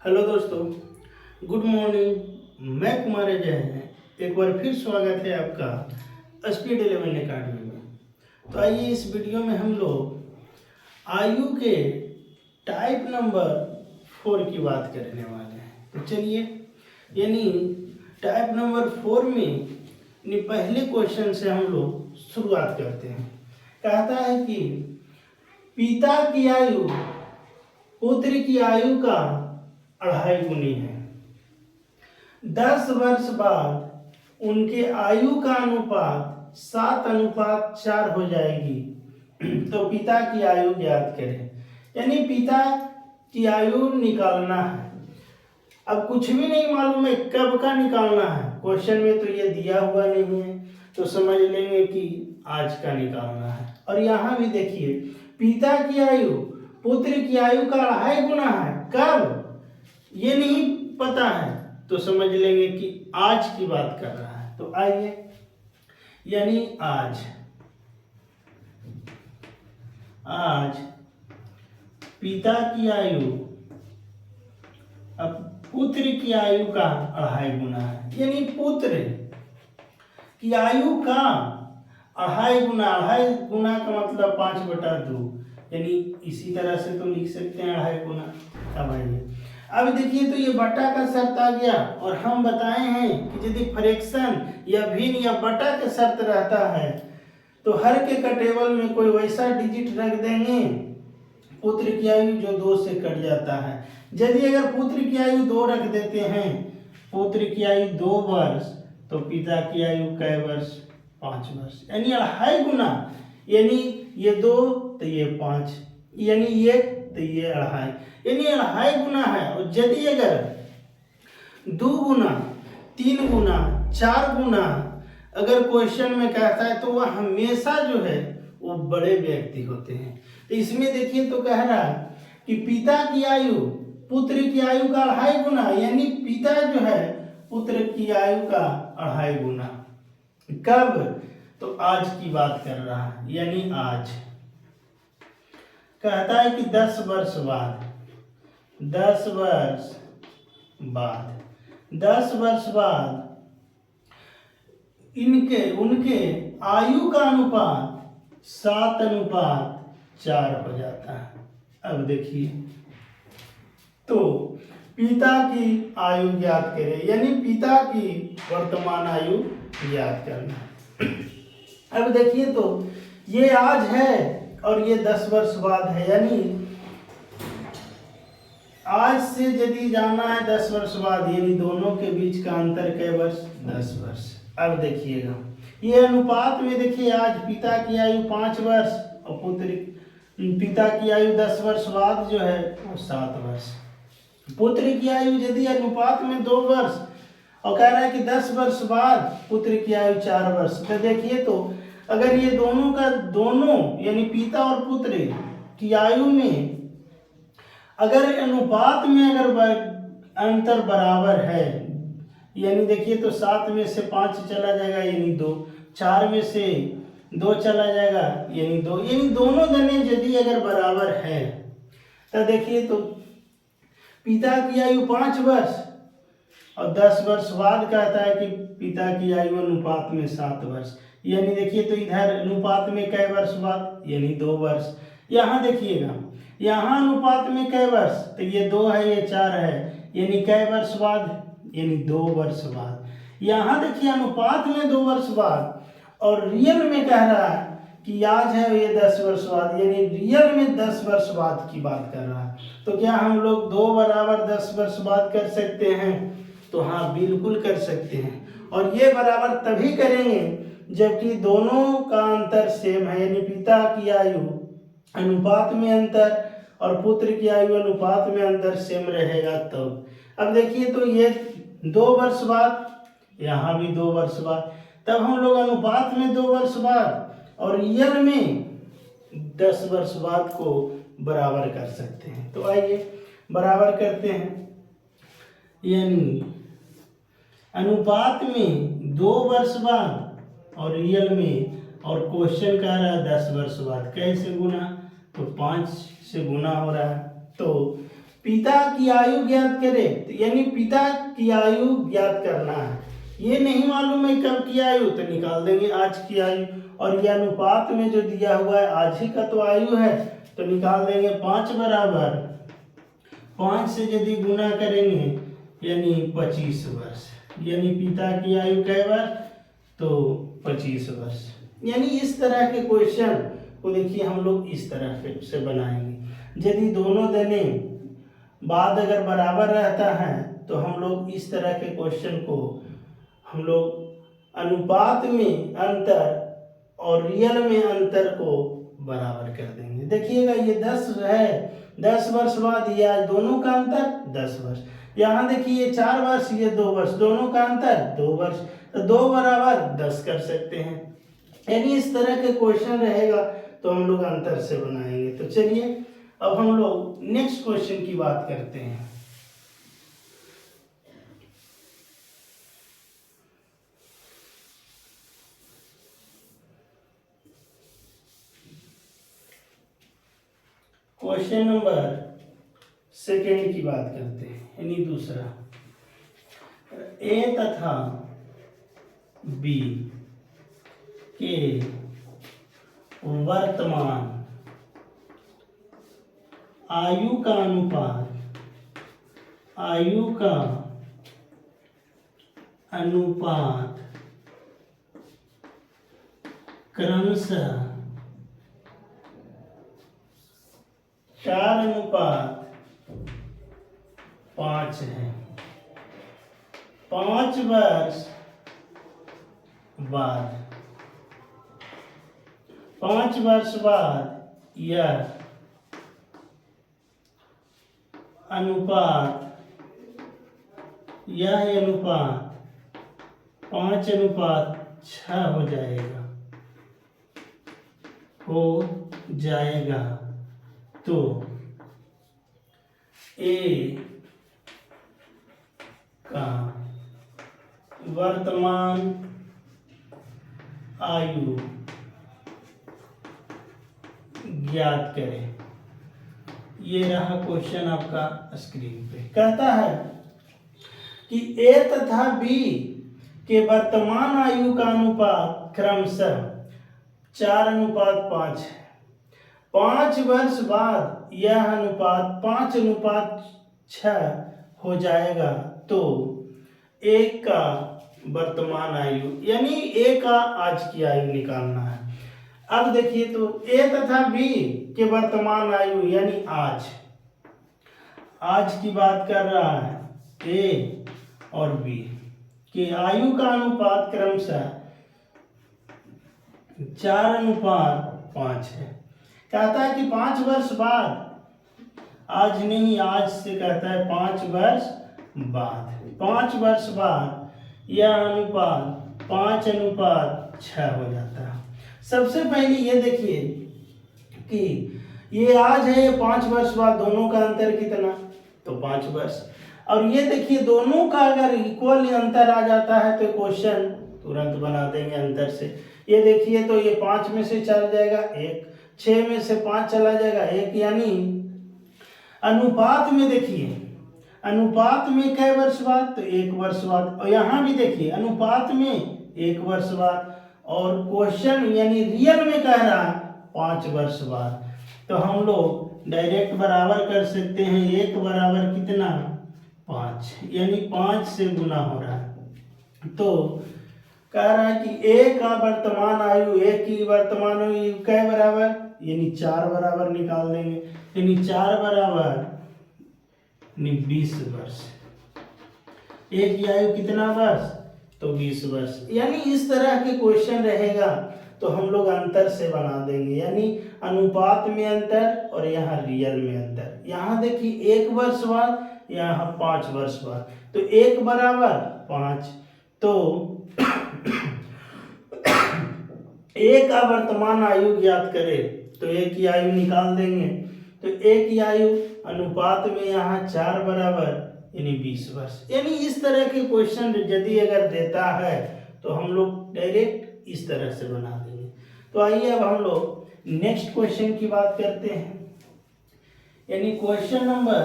Hello दोस्तों, good morning. मैं कुमार अजय हैं। एक बार फिर स्वागत है आपका स्पीड 11 अकेडमी में। तो आइए इस वीडियो में हम लोग आयु के टाइप नंबर 4 की बात करने वाले हैं। तो चलिए, यानी टाइप नंबर 4 में पहले क्वेश्चन से हम लोग शुरुआत करते हैं। कहता है कि पिता की आयु पुत्र की आयु का 2.5 गुनी है। 10 वर्ष बाद उनके आयु का अनुपात 7:4 हो जाएगी। तो पिता की आयु ज्ञात करें। यानी पिता की आयु निकालना है। अब कुछ भी नहीं मालूम है कब का निकालना है। क्वेश्चन में तो ये दिया हुआ नहीं है, तो समझ लेंगे कि आज का निकालना है। और यहाँ भी देखिए, पिता की आयु पुत्र की आयु का 2.5 गुना है। कब ये नहीं पता है, तो समझ लेंगे कि आज की बात कर रहा है। तो आइए, यानी आज पिता की आयु अब पुत्र की आयु का 2.5 गुना है। यानी पुत्र की आयु का 2.5 गुना। 2.5 गुना का मतलब 5/2। यानी इसी तरह से तो लिख सकते हैं 2.5 गुना। अब आइए, अब देखिए, तो ये बटा का शर्त आ गया। और हम बताए हैं कि यदि फ्रैक्शन या भिन्न या बटा का शर्त रहता है तो हर के का टेबल में कोई वैसा डिजिट रख देंगे पुत्र की आयु जो 2 से कट जाता है। यदि अगर पुत्र की आयु 2 रख देते हैं, पुत्र की आयु 2 वर्ष, तो पिता की आयु कै वर्ष? 5 वर्ष। यानी 2.5 गुना। यानी ये 2 तो ये 5, यानी ये तो ये 2.5, यानी 2.5 गुना है। और यदि अगर 2 गुना, 3 गुना, 4 गुना अगर क्वेश्चन में कहता है, तो वह हमेशा जो है वो बड़े व्यक्ति होते हैं। तो इसमें देखिए, तो कह रहा है कि पिता की आयु पुत्र की आयु का 2.5 गुना। यानी पिता जो है पुत्र की आयु का 2.5 गुना। कब? तो आज की बात कर रहा है। यानी आज कहता है कि 10 वर्ष बाद, 10 वर्ष बाद, 10 वर्ष बाद उनके आयु का अनुपात 7:4 हो जाता है। अब देखिए, तो पिता की आयु ज्ञात करें। यानी पिता की वर्तमान आयु ज्ञात करना। अब देखिए, तो ये आज है और ये 10 वर्ष बाद है। यानी आज से यदि जाना है 10 वर्ष बाद, यानी दोनों के बीच का अंतर कै वर्ष? 10 वर्ष। अब देखिएगा, ये अनुपात में देखिए, आज पिता की आयु 5 वर्ष और पिता की आयु 10 वर्ष बाद जो है वो 7 वर्ष। पुत्र की आयु यदि अनुपात में 2 वर्ष और कह रहा है कि 10 वर्ष बाद पुत्र की आयु 4 वर्ष। तो देखिए, तो अगर ये दोनों का दोनों यानी पिता और पुत्र की आयु में अगर अनुपात में अगर अंतर बराबर है, यानी देखिए, तो 7 में से 5 चला जाएगा यानी 2, 4 में से 2 चला जाएगा यानी 2, यानी दोनों जने यदि अगर बराबर है, तो देखिए, तो पिता की आयु 5 वर्ष और 10 वर्ष बाद कहता है कि पिता की आयु अनुपात में 7 वर्ष। यानी देखिए, तो इधर अनुपात में कै वर्ष बाद? यानी 2 वर्ष। यहाँ देखिएगा, यहाँ अनुपात में कै वर्ष? तो ये 2 है, ये 4 है, यानी कै वर्ष बाद? यानी 2 वर्ष बाद। यहाँ देखिए, अनुपात में 2 वर्ष बाद और रियल में कह रहा है कि आज है ये 10 वर्ष बाद, यानी रियल में 10 वर्ष बाद की बात कर रहा है। तो क्या हम लोग 2 बराबर 10 वर्ष बाद कर सकते हैं? तो हाँ, बिल्कुल कर सकते हैं। और ये बराबर तभी करेंगे जबकि दोनों का अंतर सेम है। यानी पिता की आयु अनुपात में अंतर और पुत्र की आयु अनुपात में अंतर सेम रहेगा तब। अब देखिए, तो ये 2 वर्ष बाद, यहाँ भी 2 वर्ष बाद, तब हम लोग अनुपात में 2 वर्ष बाद और रियल में 10 वर्ष बाद को बराबर कर सकते हैं। तो आइए बराबर करते हैं। यानी अनुपात में 2 वर्ष बाद और रियल में, और क्वेश्चन कह रहा है 10 वर्ष बाद, कैसे गुना? तो 5 से गुना हो रहा है। तो पिता की आयु ज्ञात करें, तो यानी पिता की आयु ज्ञात करना है। ये नहीं मालूम है कब की आयु, तो निकाल देंगे आज की आयु। और ये अनुपात में जो दिया हुआ है आज ही का तो आयु है, तो निकाल देंगे 5 बराबर 5 से यदि गुना करेंगे यानी 25 वर्ष। यानी पिता की आयु कै वर्ष, तो 25 वर्ष। यानी इस तरह के क्वेश्चन को देखिए हम लोग इस तरह से बनाएंगे। यदि दोनों देने बाद अगर बराबर रहता है तो हम लोग इस तरह के क्वेश्चन को हम लोग अनुपात में अंतर और रियल में अंतर को बराबर कर देंगे। देखिएगा ये 10 है, 10 वर्ष बाद ये आज दोनों का अंतर 10 वर्ष। यहाँ देखिए 4 वर्ष ये 2 वर्ष, दोनों का अंतर 2 वर्ष, तो 2 बराबर 10 कर सकते हैं। यानी इस तरह के क्वेश्चन रहेगा तो हम लोग अंतर से बनाएंगे। तो चलिए अब हम लोग नेक्स्ट क्वेश्चन की बात करते हैं। क्वेश्चन नंबर 2 की बात करते हैं, यानी दूसरा। ए तथा बी के वर्तमान आयु का अनुपात क्रमशः 4:5 है। 5 वर्ष बाद यह अनुपात 5:6 हो जाएगा तो ए का वर्तमान आयु ज्ञात करें। ये रहा क्वेश्चन आपका स्क्रीन पे। कहता है कि ए तथा बी के वर्तमान आयु का अनुपात क्रमशः 4:5 है। 5 वर्ष बाद यह अनुपात 5:6 हो जाएगा तो एक का वर्तमान आयु यानी ए का आज की आयु निकालना है। अब देखिए तो ए तथा बी के वर्तमान आयु यानी आज की बात कर रहा है, ए और बी के आयु का अनुपात क्रमशः 4:5 है। कहता है कि 5 वर्ष बाद, आज नहीं आज से कहता है 5 वर्ष बाद, 5 वर्ष बाद यह अनुपात 5:6 हो जाता है। सबसे पहले ये देखिए कि ये आज है, ये 5 वर्ष बाद, दोनों का अंतर कितना, तो 5 वर्ष। और ये देखिए दोनों का अगर इक्वल अंतर आ जाता है तो क्वेश्चन तुरंत बना देंगे अंतर से। ये देखिए तो ये 5 में से चला जाएगा 1, 6 में से 5 चला जाएगा 1, यानी अनुपात में देखिए, अनुपात में कै वर्ष बाद, तो 1 वर्ष बाद। और यहाँ भी देखिए अनुपात में 1 वर्ष बाद, और क्वेश्चन यानी रियल में कह रहा है 5 वर्ष बाद। तो हम लोग डायरेक्ट बराबर कर सकते हैं, 1 बराबर कितना 5, यानी 5 से गुना हो रहा है। तो कह रहा है कि ए का वर्तमान आयु, ए की वर्तमान आयु कै बराबर, यानी 4 बराबर निकाल देंगे, यानी 4 बराबर 20 वर्ष। ए की आयु कितना वर्ष, तो 20 वर्ष। यानी इस तरह के क्वेश्चन रहेगा तो हम लोग अंतर से बना देंगे, यानी अनुपात में अंतर और यहाँ रियल में अंतर। यहाँ देखिए 1 वर्ष बाद, यहाँ 5 वर्ष बाद, तो 1 बराबर 5। तो ए का वर्तमान आयु ज्ञात करें तो ए की आयु निकाल देंगे, तो ए की आयु अनुपात में यहाँ 4 बराबर यानी 20 वर्ष। यानी इस तरह के क्वेश्चन यदि अगर देता है तो हम लोग डायरेक्ट इस तरह से बना देंगे। तो आइए अब हम लोग नेक्स्ट क्वेश्चन की बात करते हैं, यानी क्वेश्चन नंबर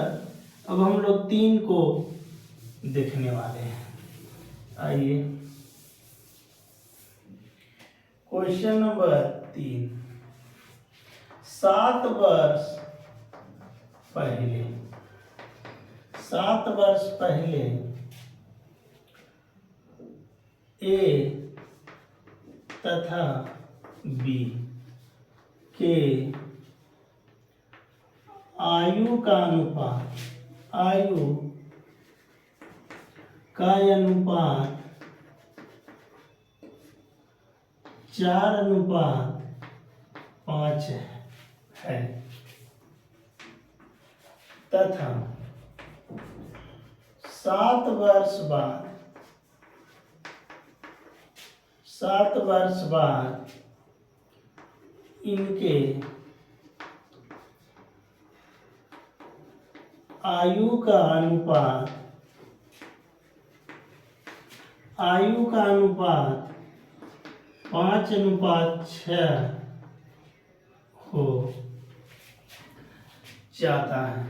अब हम लोग 3 को देखने वाले हैं। आइए क्वेश्चन नंबर 3। 7 वर्ष पहले, 7 वर्ष पहले ए तथा बी के आयु का अनुपात, आयु का अनुपात 4:5 है तथा 7 वर्ष बाद, 7 वर्ष बाद इनके आयु का अनुपात, आयु का अनुपात 5:6 हो जाता है,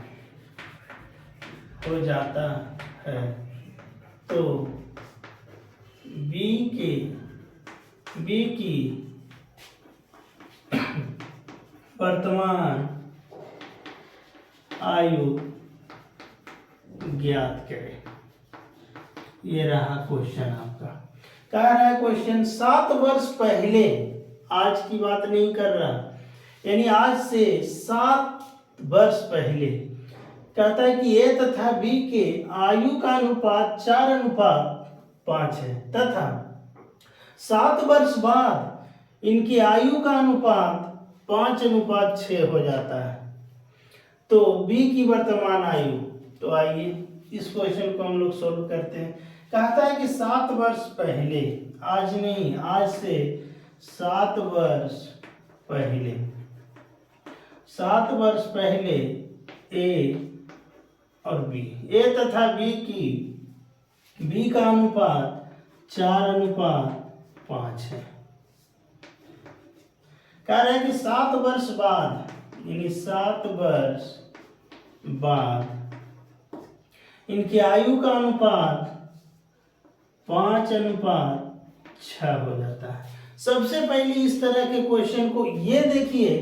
हो जाता है। तो बी की वर्तमान आयु ज्ञात करें। ये रहा क्वेश्चन आपका। कह रहा है क्वेश्चन 7 वर्ष पहले, आज की बात नहीं कर रहा, यानी आज से 7 वर्ष पहले कहता है कि ए तथा बी के आयु का अनुपात 4:5 है तथा 7 वर्ष बाद इनकी आयु का अनुपात 5:6 हो जाता है। तो बी की वर्तमान आयु, तो आइए इस क्वेश्चन को हम लोग सोल्व करते हैं। कहता है कि 7 वर्ष पहले, आज नहीं, आज से 7 वर्ष पहले, 7 वर्ष पहले ए और बी, ए तथा बी का अनुपात 4:5 है। कह रहा है कि 7 वर्ष बाद, यानी 7 वर्ष बाद इनकी आयु का अनुपात 5:6 हो जाता है। सबसे पहले इस तरह के क्वेश्चन को ये देखिए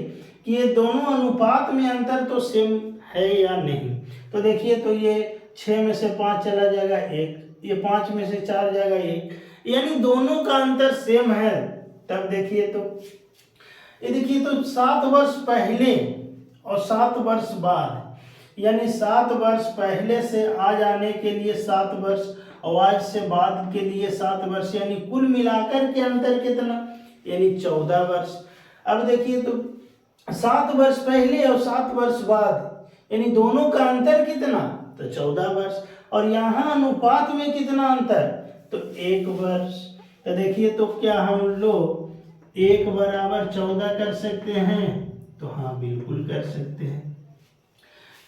कि ये दोनों अनुपात में अंतर तो सेम है या नहीं। तो देखिए, तो ये 6 में से 5 चला जाएगा 1, ये 5 में से 4 जाएगा 1, यानी दोनों का अंतर सेम है। तब देखिए, तो ये देखिए, तो 7 वर्ष पहले और 7 वर्ष बाद, यानी 7 वर्ष पहले से आज आने के लिए 7 वर्ष और आज से बाद के लिए 7 वर्ष, यानी कुल मिलाकर के अंतर कितना, यानी 14 वर्ष। अब देखिए, तो 7 वर्ष पहले और 7 वर्ष बाद, यानी दोनों का अंतर कितना, तो 14 वर्ष। और यहाँ अनुपात में कितना अंतर, तो 1 वर्ष। तो देखिए, तो क्या हम लोग 1 बराबर 14 कर सकते हैं, तो हाँ बिल्कुल कर सकते हैं,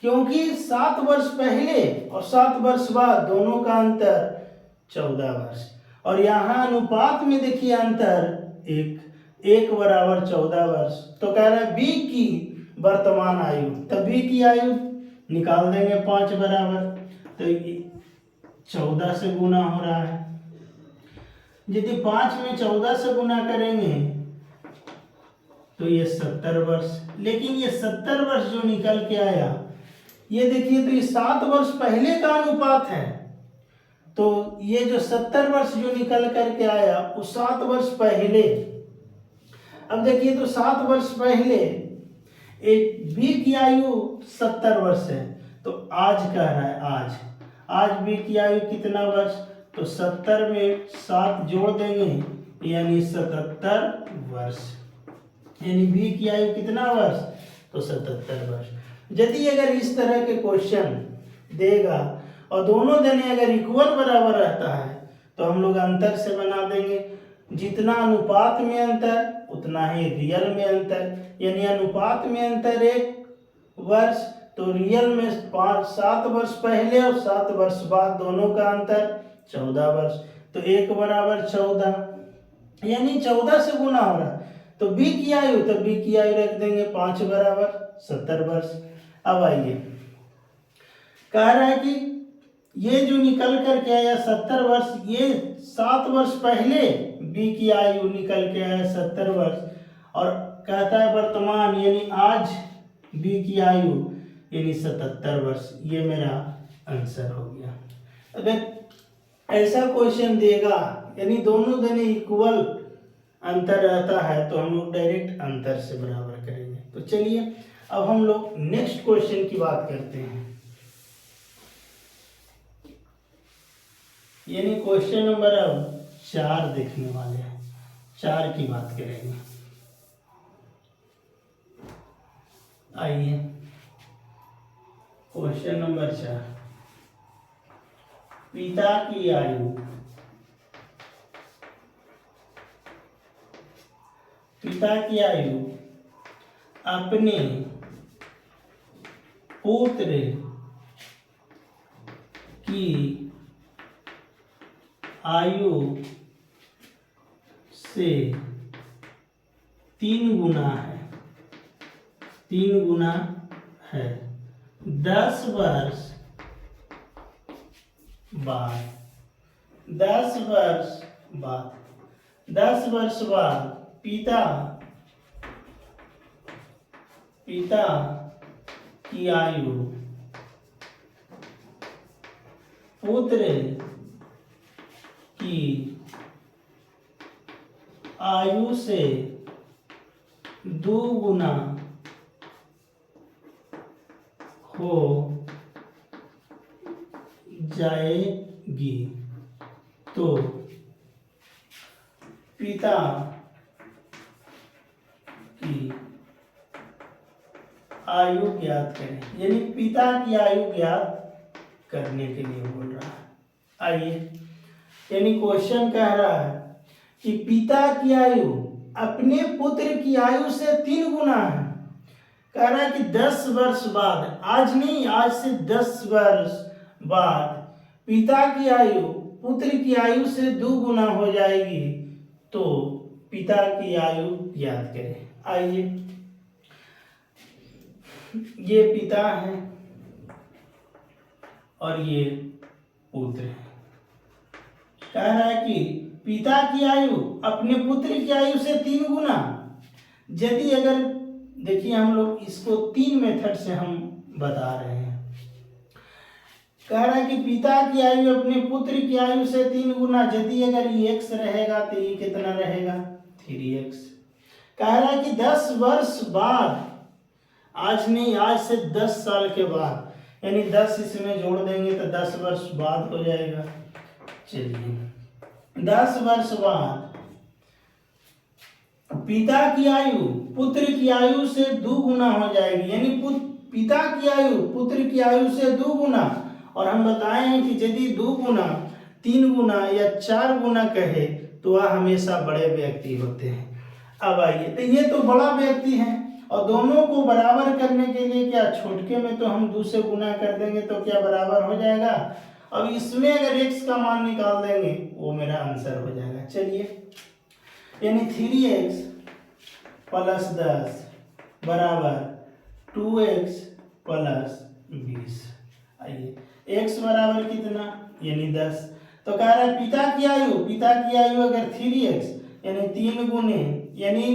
क्योंकि 7 वर्ष पहले और 7 वर्ष बाद दोनों का अंतर 14 वर्ष। और यहाँ अनुपात में देखिए अंतर 1 बराबर 14 वर्ष। तो कह रहा है बी की वर्तमान आयु, तो बी की आयु निकाल देंगे 5 बराबर, तो 14 से गुना हो रहा है। यदि 5 में 14 से गुना करेंगे तो ये 70 वर्ष। लेकिन ये 70 वर्ष जो निकल के आया, ये देखिए, तो ये 7 वर्ष पहले का अनुपात है। तो ये जो 70 वर्ष जो निकल करके आया वो 7 वर्ष पहले। अब देखिए, तो 7 वर्ष पहले एक बी की आयु 70 वर्ष है, तो आज कह रहा है आज बी की आयु कितना वर्ष, तो 70 में 7 जोड़ देंगे यानी 77 वर्ष, यानी बी की आयु कितना वर्ष, तो 77 वर्ष। यदि अगर इस तरह के क्वेश्चन देगा और दोनों देने अगर इक्वल बराबर रहता है तो हम लोग अंतर से बना देंगे। जितना अनुपात में अंतर उतना ही रियल में अंतर, यानी अनुपात में अंतर 1 वर्ष, तो रियल में 7 वर्ष पहले और 7 वर्ष बाद दोनों का अंतर 14 वर्ष। तो 1 बराबर 14, यानी 14 से गुना हो रहा है। तो बी की आयु, तो बी की आयु रख देंगे 5 बराबर 70 वर्ष। अब आइए, कह रहा है कि ये जो निकल कर के आया 70 वर्ष, ये 7 वर्ष पहले बी की आयु निकल के आया 70 वर्ष, और कहता है वर्तमान यानी आज बी की आयु यानी 77 वर्ष। ये मेरा आंसर हो गया। अगर ऐसा क्वेश्चन देगा यानी दोनों दोनों इक्वल अंतर रहता है तो हम लोग डायरेक्ट अंतर से बराबर करेंगे। तो चलिए अब हम लोग नेक्स्ट क्वेश्चन की बात करते हैं, यानी क्वेश्चन नंबर अब 4 देखने वाले हैं, 4 की बात करेंगे। आइए क्वेश्चन नंबर 4, पिता की आयु, पिता की आयु अपने पुत्र की आयु से 3 गुना है, 3 गुना है 10 वर्ष बाद, 10 वर्ष बाद, 10 वर्ष बाद पिता की आयु पुत्र की आयु से 2 गुना हो जाएगी। तो पिता की आयु ज्ञात करें, यानी पिता की आयु ज्ञात करने के लिए बोल रहा है। आइए, यानी क्वेश्चन कह रहा है कि पिता की आयु अपने पुत्र की आयु से 3 गुना है। कह रहा है कि 10 वर्ष बाद, आज नहीं, आज से 10 वर्ष बाद पिता की आयु पुत्र की आयु से 2 गुना हो जाएगी। तो पिता की आयु ज्ञात करें। आइए, ये पिता है और ये पुत्र है। कह रहा है कि पिता की आयु अपने पुत्र की आयु से 3 गुना। यदि अगर देखिए, हम लोग इसको 3 मेथड से हम बता रहे हैं। कह रहा है कि पिता की आयु अपने पुत्र की आयु से 3 गुना। यदि अगर ये x रहेगा तो ये कितना रहेगा, 3x। कह रहा है कि 10 वर्ष बाद, आज नहीं, आज से 10 साल के बाद, यानी 10 इसमें जोड़ देंगे तो 10 वर्ष बाद हो जाएगा। चलिए, 10 वर्ष बाद पिता की आयु पुत्र की आयु से 2 गुना हो जाएगी, यानी पिता की आयु पुत्र की आयु से 2 गुना। और हम बताए हैं कि यदि 2 गुना, 3 गुना या 4 गुना कहे तो वह हमेशा बड़े व्यक्ति होते हैं। अब आइए, तो ये तो बड़ा व्यक्ति है और दोनों को बराबर करने के लिए क्या, छोटके में तो हम 2 से गुना कर देंगे तो क्या बराबर हो जाएगा। अब इसमें अगर x का मान निकाल देंगे वो मेरा आंसर हो जाएगा। चलिए, यानी 3x प्लस 10 बराबर 2x प्लस 20। आइए, x बराबर कितना, यानी 10। तो कह रहा है पिता की आयु अगर 3x यानी 3 गुने, यानी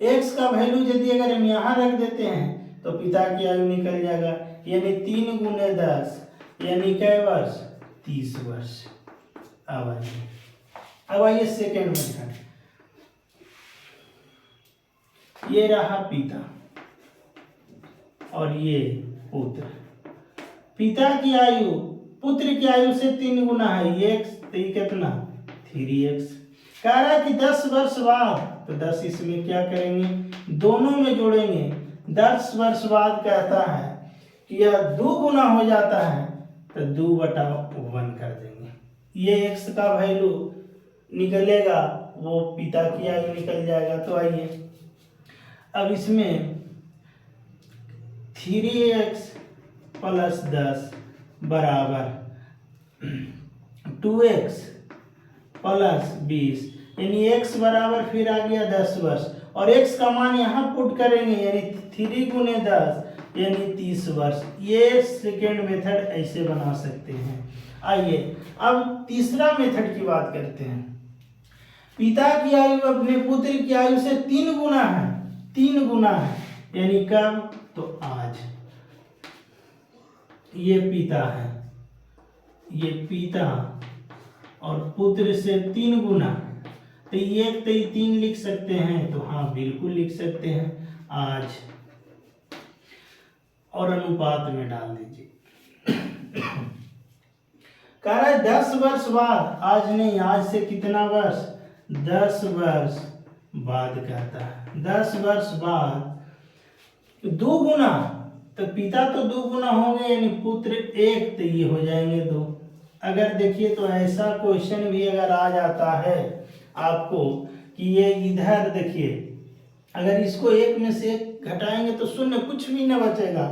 x का वैल्यू यदि अगर हम यहाँ रख देते हैं तो पिता की आयु निकल जाएगा, यानी 3 गुने 10 यानी कै वर्ष, 30 वर्ष। अब आइए सेकेंड मेथड। ये रहा पिता और ये पुत्र। पिता की आयु पुत्र की आयु से 3 गुना है, ये x, तो ये कितना, 3x। कह रहा है कि 10 वर्ष बाद, तो 10 इसमें क्या करेंगे, दोनों में जोड़ेंगे। 10 वर्ष बाद कहता है कि यह 2 गुना हो जाता है तो 2/1 कर देंगे। ये x का वैल्यू निकलेगा, वो पिता की आयु निकल जाएगा। तो आइए, अब इसमें 3x प्लस 10 बराबर 2x प्लस 20, यानी x बराबर फिर आ गया 10 वर्ष, और x का मान यहाँ पुट करेंगे, यानी 3 गुने 10 यानी 30 वर्ष। ये सेकेंड मेथड ऐसे बना सकते हैं। आइए अब तीसरा मेथड की बात करते हैं। पिता की आयु अपने पुत्र की आयु से 3 गुना है, 3 गुना है, यानी कब? तो आज। ये पिता है, ये पिता और पुत्र से 3 गुना, तो ये 3 लिख सकते हैं, तो हाँ बिल्कुल लिख सकते हैं आज, और अनुपात में डाल दीजिए। कह रहा है 10 वर्ष बाद, आज नहीं, आज से कितना वर्ष? 10 वर्ष बाद कहता है। 10 वर्ष बाद 2 गुना, तो पिता तो 2 गुना होंगे, यानी पुत्र 1, तो ये हो जाएंगे 2। अगर देखिए तो ऐसा क्वेश्चन भी अगर आ जाता है आपको कि ये इधर देखिए, अगर इसको 1 में से 1 घटाएंगे तो 0, कुछ भी ना बचेगा।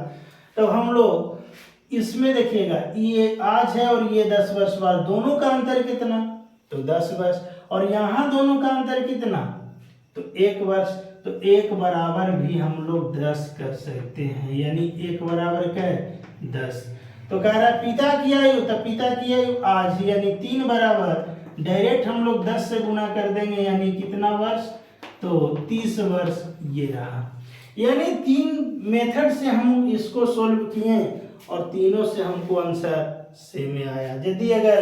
तो हम लोग इसमें देखिएगा, ये आज है और ये 10 वर्ष बाद, दोनों का अंतर कितना? तो 10 वर्ष। और यहाँ दोनों का अंतर कितना? तो 1 वर्ष। तो 1 बराबर भी हम लोग 10 कर सकते हैं, यानी 1 बराबर क्या है? 10। तो कह रहा है पिता की आयु, तो पिता की आयु आज, यानी 3 बराबर डायरेक्ट हम लोग 10 से गुना कर देंगे, यानी कितना वर्ष? तो 30 वर्ष ये रहा। यानी 3 मेथड से हम इसको सोल्व किए और तीनों से हमको आंसर सेम आया। यदि अगर,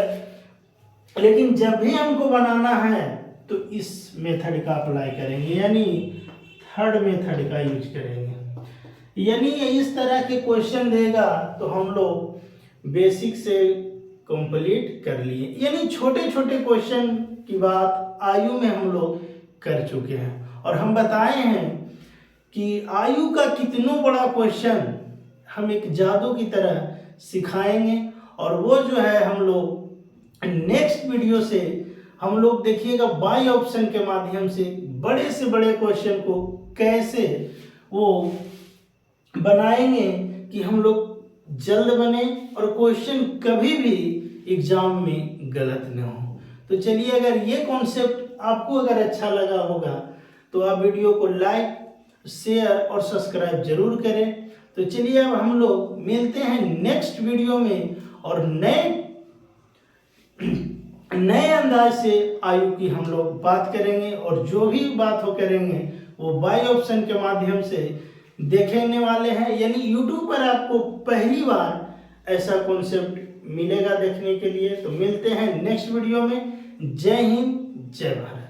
लेकिन जब भी हमको बनाना है तो इस मेथड का अप्लाई करेंगे, यानी थर्ड मेथड का यूज करेंगे। यानी इस तरह के क्वेश्चन देगा तो हम लोग बेसिक से कंप्लीट कर लिए, यानी छोटे छोटे क्वेश्चन की बात आयु में हम लोग कर चुके हैं। और हम बताए हैं कि आयु का कितनों बड़ा क्वेश्चन हम एक जादू की तरह सिखाएंगे, और वो जो है हम लोग नेक्स्ट वीडियो से हम लोग देखिएगा बाई ऑप्शन के माध्यम से बड़े से बड़े क्वेश्चन को कैसे वो बनाएंगे कि हम लोग जल्द बने और क्वेश्चन कभी भी एग्जाम में गलत न हो। तो चलिए, अगर ये कॉन्सेप्ट आपको अगर अच्छा लगा होगा तो आप वीडियो को लाइक, शेयर और सब्सक्राइब जरूर करें। तो चलिए अब हम लोग मिलते हैं नेक्स्ट वीडियो में, और नए अंदाज से आयु की हम लोग बात करेंगे, और जो भी बात हो करेंगे वो बाई ऑप्शन के माध्यम से देखने वाले हैं। यानी यूट्यूब पर आपको पहली बार ऐसा कॉन्सेप्ट मिलेगा देखने के लिए। तो मिलते हैं नेक्स्ट वीडियो में। जय हिंद, जय भारत।